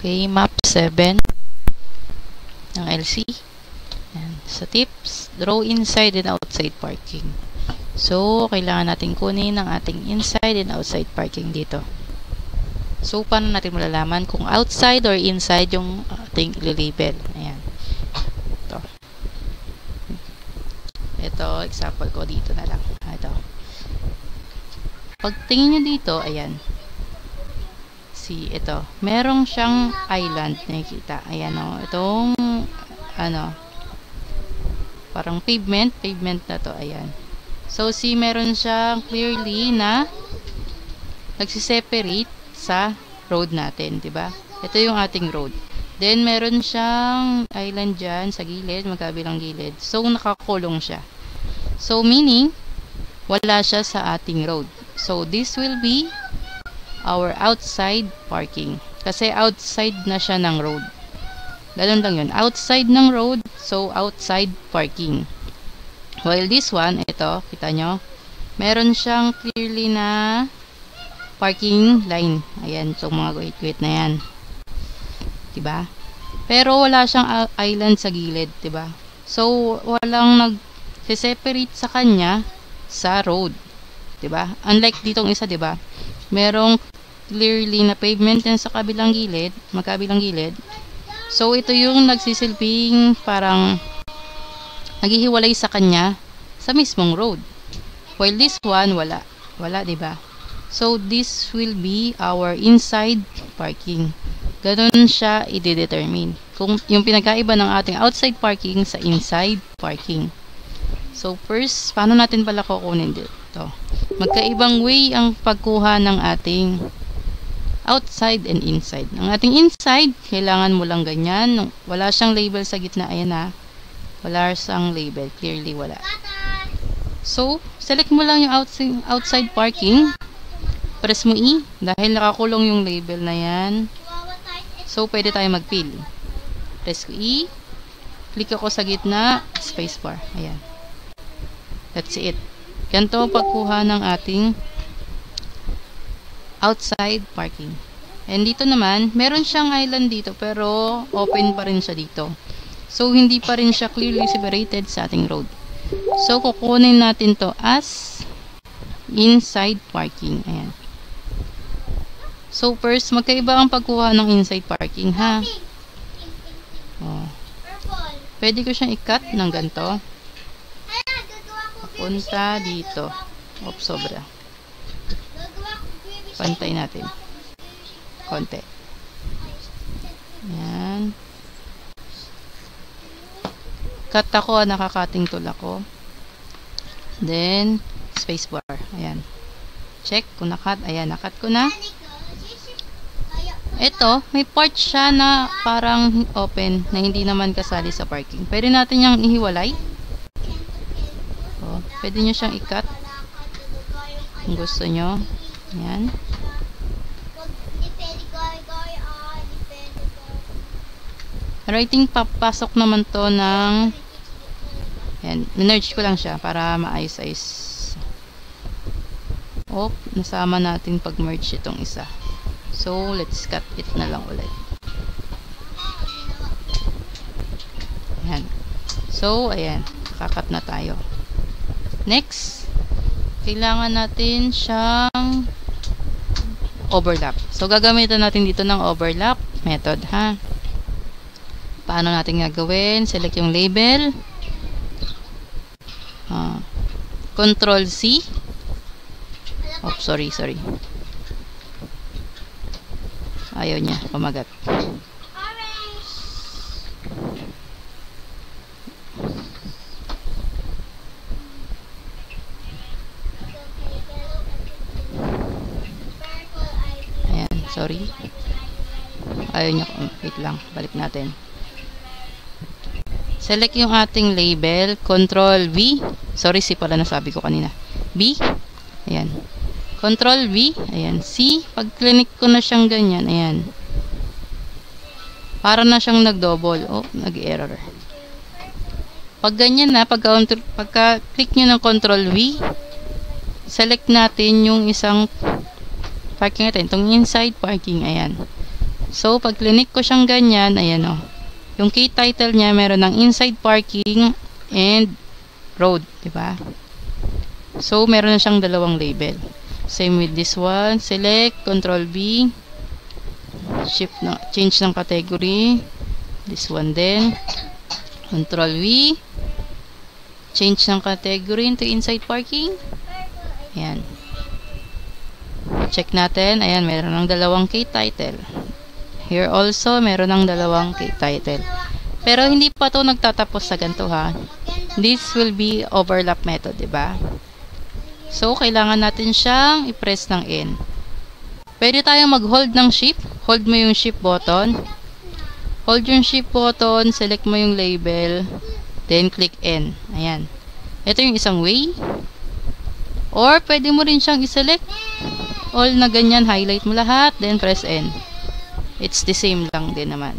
Okay, map 7 ng LC. Ayan. Sa tips, draw inside and outside parking. So, kailangan natin kunin ang ating inside and outside parking dito. So, paano natin malalaman kung outside or inside yung ating i-label? Ayan. Ito, example ko dito na lang. Ito. Pag tingin nyo dito, ayan. Ito. Merong siyang island. Nakikita. Ayan o. Itong, parang pavement. Pavement na to. Ayan. So, meron siyang clearly na nagsiseparate sa road natin. Diba? Ito yung ating road. Then, meron siyang island dyan sa gilid, magkabilang gilid. So, nakakulong siya. So, meaning, wala siya sa ating road. So, this will be our outside parking. Kasi outside na siya ng road. Ganun lang yun. Outside ng road, so outside parking. While this one, ito, kita nyo, meron siyang clearly na parking line. Ayan, so mga wait na yan. Diba? Pero wala siyang island sa gilid, diba? So, walang nag-separate sa kanya sa road. Diba? Unlike ditong isa, diba? Merong clearly na pavement yan sa kabilang gilid, magkabilang gilid. So, ito yung nagsisilbing parang naghihiwalay sa kanya sa mismong road. While this one, wala. Wala, diba? So, this will be our inside parking. Ganun siya i-determine. Kung yung pinagkaiba ng ating outside parking sa inside parking. So, first, paano natin pala kukunin dito? Magkaibang way ang pagkuha ng ating outside and inside. Ang ating inside, kailangan mo lang ganyan. Wala siyang label sa gitna. Ayan na. Wala siyang label. Clearly, wala. So, select mo lang yung outside parking. Press mo E. Dahil nakakulong yung label na yan. So, pwede tayo mag-fill. Press ko E. Click ako sa gitna. Spacebar. Ayan. That's it. Ganito ang pagkuha ng ating outside parking. And dito naman, meron siyang island dito pero open pa rin siya dito. So, hindi pa rin siya clearly separated sa ating road. So, kukunin natin to as inside parking. Ayan. So, first, magkaiba ang pagkuha ng inside parking, ha? Oh. Pwede ko siyang i-cut ng ganito. Papunta dito. Oops, sobra. Pantay natin. Konti. Ayan. Cut ako, nakakating tool ako. Then, spacebar. Ayan. Check kung nakat. Ayan, nakat ko na. Ito, may part siya na parang open, na hindi naman kasali sa parking. Pwede natin yung ihiwalay. O, pwede nyo siyang i-cut. Kung gusto nyo. Ayan. Writing, papasok naman to ng ayan, merge ko lang siya para maayos-ayos. O, nasama natin pag-merge itong isa. So, let's cut it na lang ulit. Ayan. So, ayan. Kakat na tayo. Next, kailangan natin siyang overlap. So, gagamitan natin dito ng overlap method, ha? Paano natin gagawin? Select yung label. Control C. Oh, sorry. Ayaw niya. Pamagat. Ayan. Sorry. Ayaw niya. Wait lang. Balik natin. Select yung ating label. Control V. Sorry, C pala nasabi ko kanina. B. Ayan. Control V. Ayan. C. Pag click ko na siyang ganyan. Ayan. Para na siyang nag-double. Oh, nag-error. Pag ganyan na, pagka-click nyo ng Control V, select natin yung isang parking natin. Itong inside parking. Ayan. So, pag clinic ko siyang ganyan, ayan o. Yung key title niya, meron ng inside parking and road, diba? So, meron na siyang dalawang label. Same with this one. Select, Control B. Shift na, change ng category. This one din. Control V. Change ng category into inside parking. Ayan. Check natin. Ayan, meron ng dalawang key title. Here also, meron ng dalawang key title. Pero hindi pa to nagtatapos sa ganito ha. This will be overlap method, diba? So, kailangan natin siyang i-press ng N. Pwede tayong mag-hold ng shift. Hold mo yung shift button. Hold yung shift button, select mo yung label, then click N. Ayan. Ito yung isang way. Or, pwede mo rin siyang i-select. All na ganyan, highlight mo lahat, then press N. It's the same lang din naman.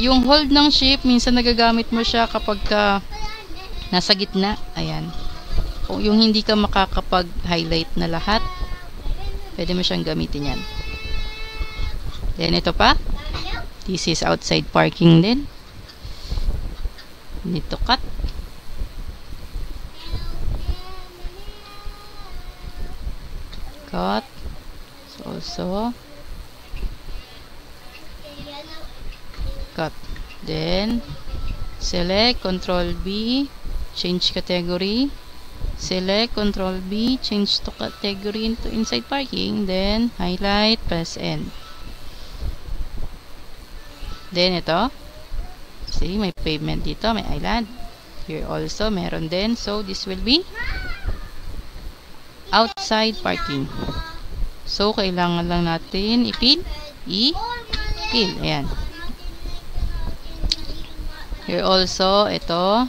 Yung hold ng shift, minsan nagagamit mo siya kapag nasa gitna. Ayan. Kung yung hindi ka makakapag-highlight na lahat, pwede mo siyang gamitin yan. Then, ito pa. This is outside parking din. Need to cut. Cut. So, also cut. Then, select, Control B, change category. Select, Control B, change to category into inside parking. Then, highlight, press N. Then, ito. See, may pavement dito, may island. Here also, meron din. So, this will be outside parking. So, kailangan lang natin i-fill. I-fill. Ayan. Here also, ito.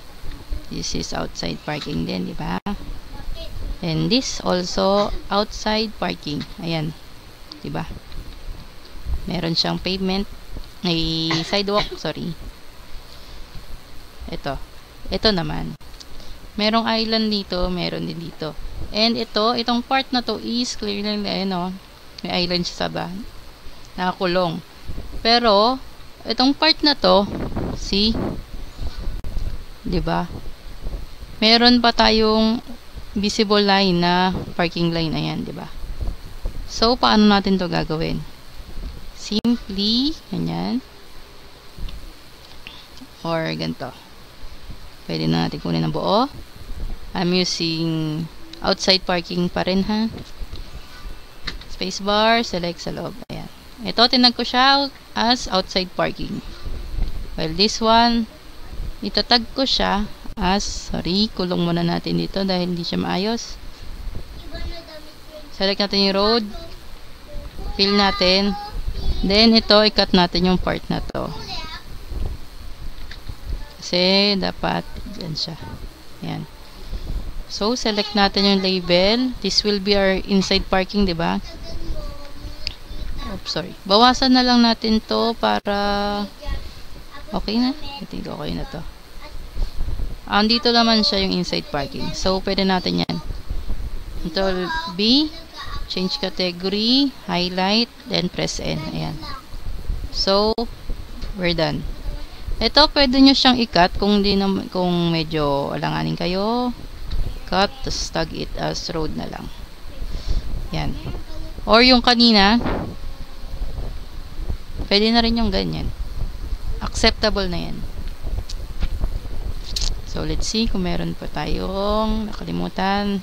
This is outside parking din, di ba? And this also outside parking. Ayan. Di ba? Meron siyang pavement. May sidewalk, sorry. Ito. Ito naman. Merong island dito, meron din dito. And ito, itong part na to is clearly, ano, may island siya sa ba? Nakakulong. Pero, itong part na to, see? Diba? Meron pa tayong visible line na parking line. Ayan, diba? So, paano natin to gagawin? Simply, ganyan. Or, ganito. Pwede na natin kunin ng buo. I'm using outside parking pa rin, ha? Spacebar, select sa loob. Ayan. Ito, tinag ko siya as outside parking. While this one, itatag ko siya as, sorry, kulong muna natin dito dahil hindi siya maayos. Select natin yung road. Fill natin. Then, ito, i-cut natin yung part na to. Kasi, dapat, dyan siya. Ayan. So, select natin yung label. This will be our inside parking, diba? Oops, sorry. Bawasan na lang natin to para okay na. I think okay na to. Dito naman siya yung inside parking. So, pwede natin yan. Control B, change category, highlight, then press N. Ayan. So, we're done. Ito, pwede nyo siyang i-cut kung medyo alanganin kayo. Cut, tapos tag it as road na lang. Yan. Or yung kanina, pwede na rin yung ganyan. Acceptable na yan. So, let's see kung meron pa tayong nakalimutan.